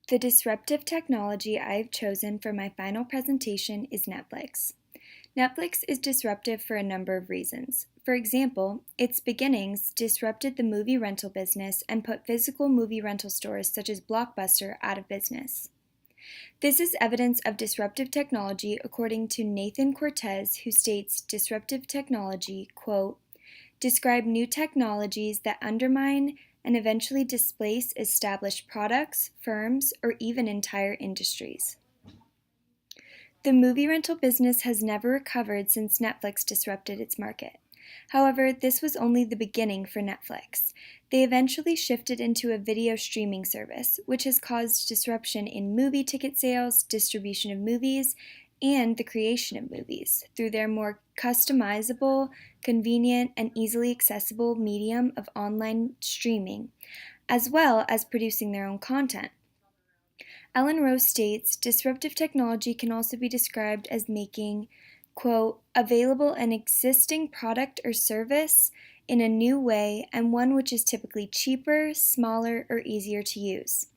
The disruptive technology I've chosen for my final presentation is Netflix. Netflix is disruptive for a number of reasons. For example, its beginnings disrupted the movie rental business and put physical movie rental stores such as Blockbuster out of business. This is evidence of disruptive technology according to Nathan Cortez, who states disruptive technology, quote, describe new technologies that undermine and eventually displace established products, firms, or even entire industries. The movie rental business has never recovered since Netflix disrupted its market. However, this was only the beginning for Netflix. They eventually shifted into a video streaming service, which has caused disruption in movie ticket sales, distribution of movies, and the creation of movies through their more customizable, convenient, and easily accessible medium of online streaming, as well as producing their own content. Ellen Rose states, disruptive technology can also be described as making, quote, available an existing product or service in a new way and one which is typically cheaper, smaller, or easier to use.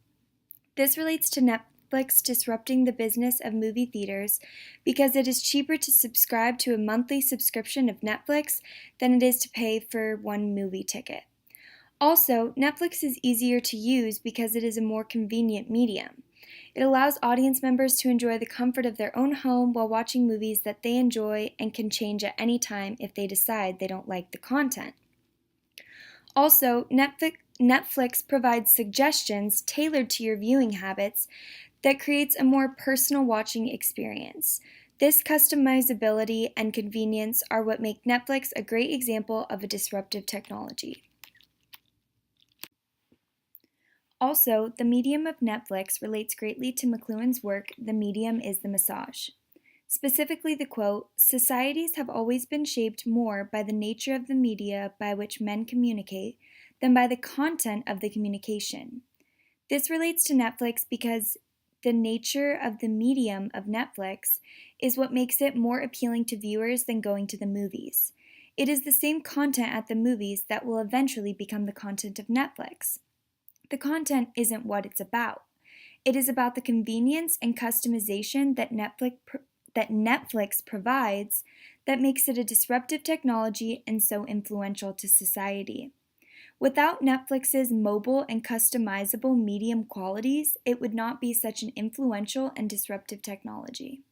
This relates to Netflix disrupting the business of movie theaters because it is cheaper to subscribe to a monthly subscription of Netflix than it is to pay for one movie ticket. Also, Netflix is easier to use because it is a more convenient medium. It allows audience members to enjoy the comfort of their own home while watching movies that they enjoy and can change at any time if they decide they don't like the content. Also, Netflix provides suggestions tailored to your viewing habits that creates a more personal watching experience. This customizability and convenience are what make Netflix a great example of a disruptive technology. Also, the medium of Netflix relates greatly to McLuhan's work, The Medium is the Massage. Specifically the quote, societies have always been shaped more by the nature of the media by which men communicate than by the content of the communication. This relates to Netflix because the nature of the medium of Netflix is what makes it more appealing to viewers than going to the movies. It is the same content at the movies that will eventually become the content of Netflix. The content isn't what it's about. It is about the convenience and customization that Netflix provides that makes it a disruptive technology and so influential to society. Without Netflix's mobile and customizable medium qualities, it would not be such an influential and disruptive technology.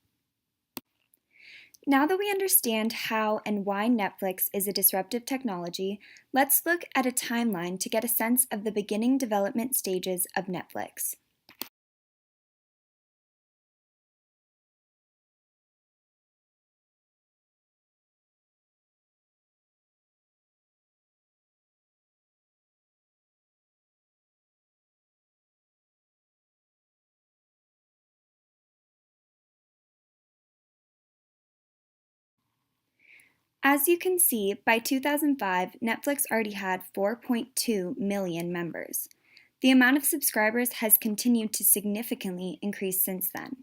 Now that we understand how and why Netflix is a disruptive technology, let's look at a timeline to get a sense of the beginning development stages of Netflix. As you can see, by 2005, Netflix already had 4.2 million members. The amount of subscribers has continued to significantly increase since then.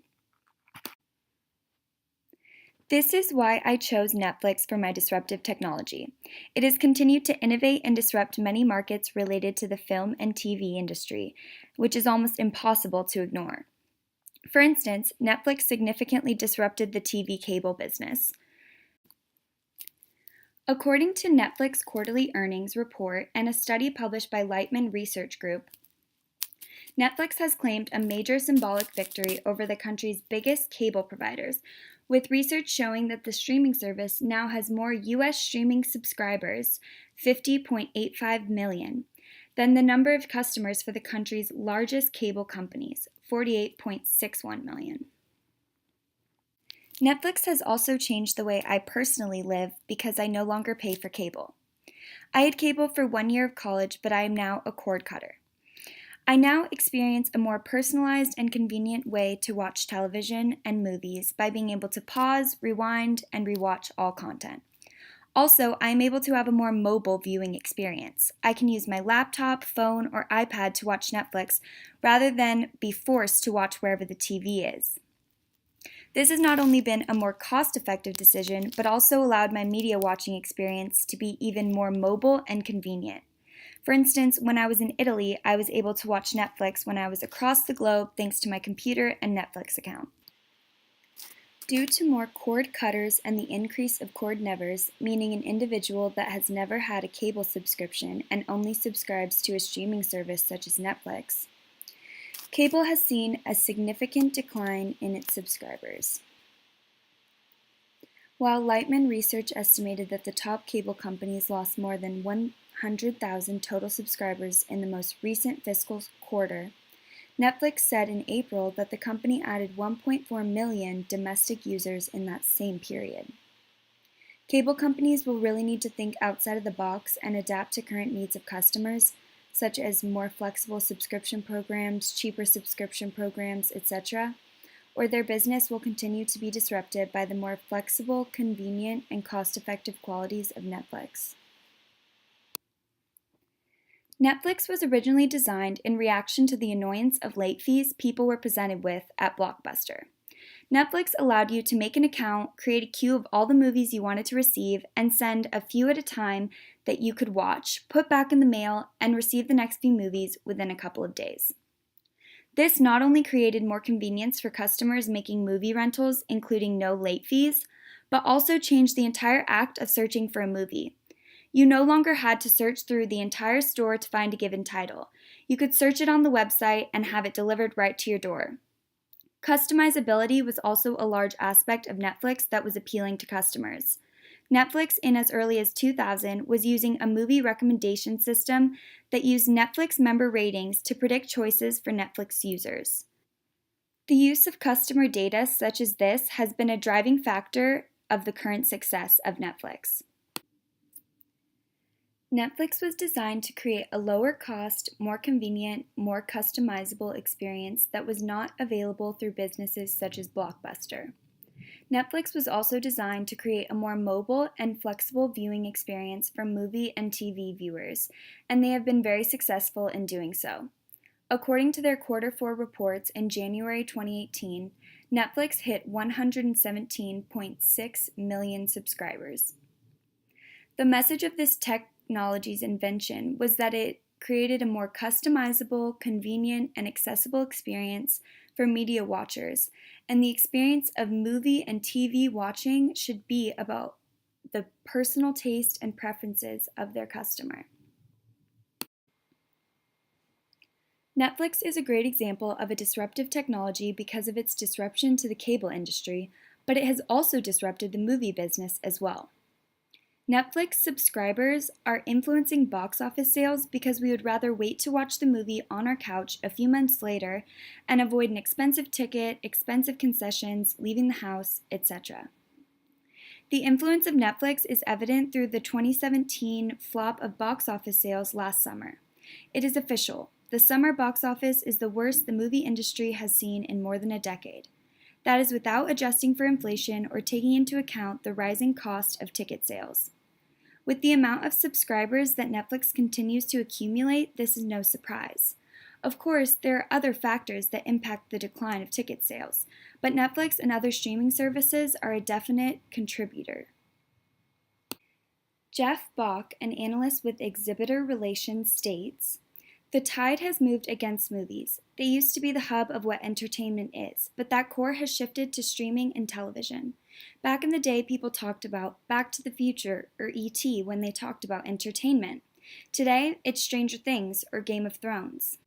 This is why I chose Netflix for my disruptive technology. It has continued to innovate and disrupt many markets related to the film and TV industry, which is almost impossible to ignore. For instance, Netflix significantly disrupted the TV cable business. According to Netflix quarterly earnings report and a study published by Lightman Research Group, Netflix has claimed a major symbolic victory over the country's biggest cable providers, with research showing that the streaming service now has more U.S. streaming subscribers, 50.85 million, than the number of customers for the country's largest cable companies, 48.61 million. Netflix has also changed the way I personally live because I no longer pay for cable. I had cable for 1 year of college, but I am now a cord cutter. I now experience a more personalized and convenient way to watch television and movies by being able to pause, rewind, and rewatch all content. Also, I am able to have a more mobile viewing experience. I can use my laptop, phone, or iPad to watch Netflix rather than be forced to watch wherever the TV is. This has not only been a more cost-effective decision, but also allowed my media watching experience to be even more mobile and convenient. For instance, when I was in Italy, I was able to watch Netflix when I was across the globe thanks to my computer and Netflix account. Due to more cord cutters and the increase of cord nevers, meaning an individual that has never had a cable subscription and only subscribes to a streaming service such as Netflix, cable has seen a significant decline in its subscribers. While Lightman Research estimated that the top cable companies lost more than 100,000 total subscribers in the most recent fiscal quarter, Netflix said in April that the company added 1.4 million domestic users in that same period. Cable companies will really need to think outside of the box and adapt to current needs of customers, such as more flexible subscription programs, cheaper subscription programs, etc., or their business will continue to be disrupted by the more flexible, convenient, and cost-effective qualities of Netflix. Netflix was originally designed in reaction to the annoyance of late fees people were presented with at Blockbuster. Netflix allowed you to make an account, create a queue of all the movies you wanted to receive, and send a few at a time that you could watch, put back in the mail, and receive the next few movies within a couple of days. This not only created more convenience for customers making movie rentals, including no late fees, but also changed the entire act of searching for a movie. You no longer had to search through the entire store to find a given title. You could search it on the website and have it delivered right to your door. Customizability was also a large aspect of Netflix that was appealing to customers. Netflix, in as early as 2000, was using a movie recommendation system that used Netflix member ratings to predict choices for Netflix users. The use of customer data such as this has been a driving factor of the current success of Netflix. Netflix was designed to create a lower cost, more convenient, more customizable experience that was not available through businesses such as Blockbuster. Netflix was also designed to create a more mobile and flexible viewing experience for movie and TV viewers, and they have been very successful in doing so. According to their Q4 reports in January 2018, Netflix hit 117.6 million subscribers. The message of this technology's invention was that it created a more customizable, convenient, and accessible experience for media watchers, and the experience of movie and TV watching should be about the personal taste and preferences of their customer. Netflix is a great example of a disruptive technology because of its disruption to the cable industry, but it has also disrupted the movie business as well. Netflix subscribers are influencing box office sales because we would rather wait to watch the movie on our couch a few months later and avoid an expensive ticket, expensive concessions, leaving the house, etc. The influence of Netflix is evident through the 2017 flop of box office sales last summer. It is official. The summer box office is the worst the movie industry has seen in more than a decade. That is without adjusting for inflation or taking into account the rising cost of ticket sales. With the amount of subscribers that Netflix continues to accumulate, this is no surprise. Of course, there are other factors that impact the decline of ticket sales, but Netflix and other streaming services are a definite contributor. Jeff Bach, an analyst with Exhibitor Relations, states, "The tide has moved against movies. They used to be the hub of what entertainment is, but that core has shifted to streaming and television. Back in the day, people talked about Back to the Future or E.T. when they talked about entertainment. Today, it's Stranger Things or Game of Thrones."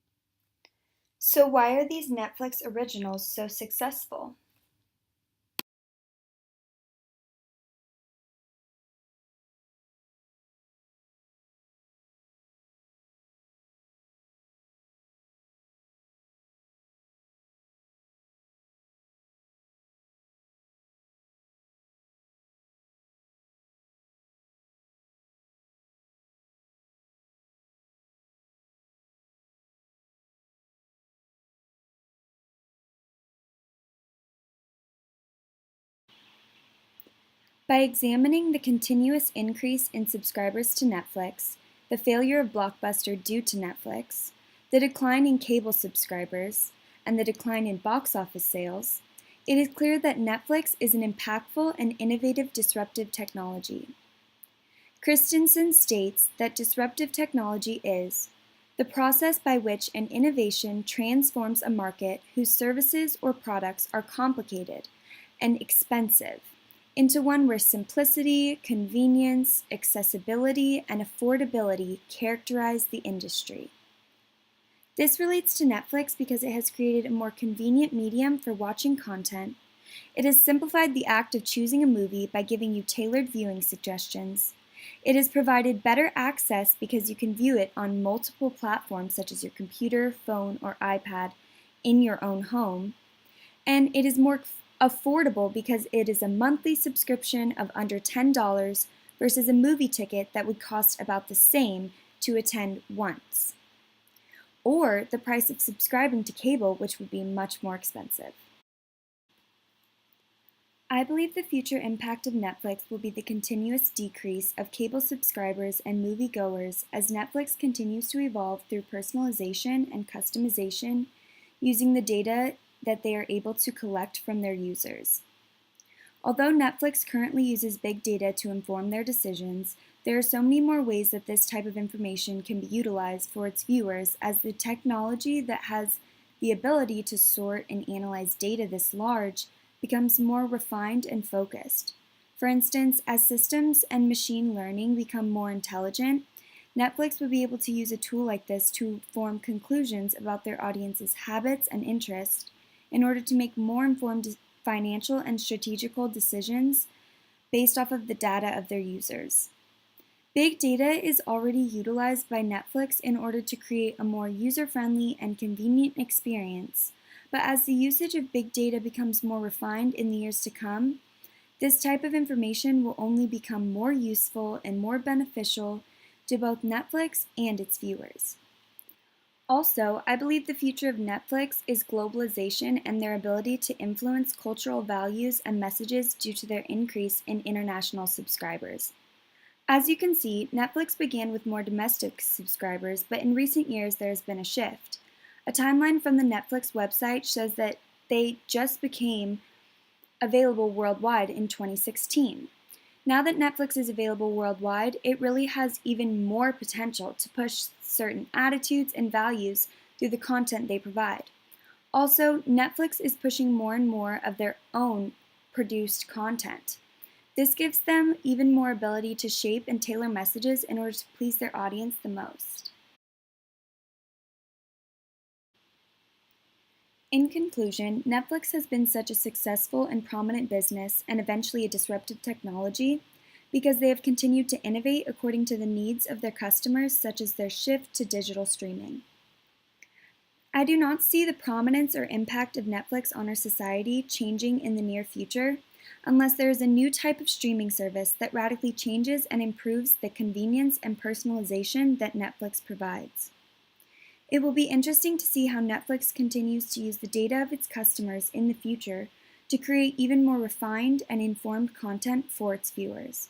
So why are these Netflix originals so successful? By examining the continuous increase in subscribers to Netflix, the failure of Blockbuster due to Netflix, the decline in cable subscribers, and the decline in box office sales, it is clear that Netflix is an impactful and innovative disruptive technology. Christensen states that disruptive technology is the process by which an innovation transforms a market whose services or products are complicated and expensive into one where simplicity, convenience, accessibility, and affordability characterize the industry. This relates to Netflix because it has created a more convenient medium for watching content. It has simplified the act of choosing a movie by giving you tailored viewing suggestions. It has provided better access because you can view it on multiple platforms such as your computer, phone, or iPad in your own home. And it is more affordable because it is a monthly subscription of under $10 versus a movie ticket that would cost about the same to attend once, or the price of subscribing to cable, which would be much more expensive. I believe the future impact of Netflix will be the continuous decrease of cable subscribers and moviegoers as Netflix continues to evolve through personalization and customization using the data that they are able to collect from their users. Although Netflix currently uses big data to inform their decisions, there are so many more ways that this type of information can be utilized for its viewers as the technology that has the ability to sort and analyze data this large becomes more refined and focused. For instance, as systems and machine learning become more intelligent, Netflix would be able to use a tool like this to form conclusions about their audience's habits and interests in order to make more informed financial and strategical decisions based off of the data of their users. Big data is already utilized by Netflix in order to create a more user-friendly and convenient experience, but as the usage of big data becomes more refined in the years to come, this type of information will only become more useful and more beneficial to both Netflix and its viewers. Also, I believe the future of Netflix is globalization and their ability to influence cultural values and messages due to their increase in international subscribers. As you can see, Netflix began with more domestic subscribers, but in recent years there has been a shift. A timeline from the Netflix website shows that they just became available worldwide in 2016. Now that Netflix is available worldwide, it really has even more potential to push certain attitudes and values through the content they provide. Also, Netflix is pushing more and more of their own produced content. This gives them even more ability to shape and tailor messages in order to please their audience the most. In conclusion, Netflix has been such a successful and prominent business and eventually a disruptive technology because they have continued to innovate according to the needs of their customers, such as their shift to digital streaming. I do not see the prominence or impact of Netflix on our society changing in the near future unless there is a new type of streaming service that radically changes and improves the convenience and personalization that Netflix provides. It will be interesting to see how Netflix continues to use the data of its customers in the future to create even more refined and informed content for its viewers.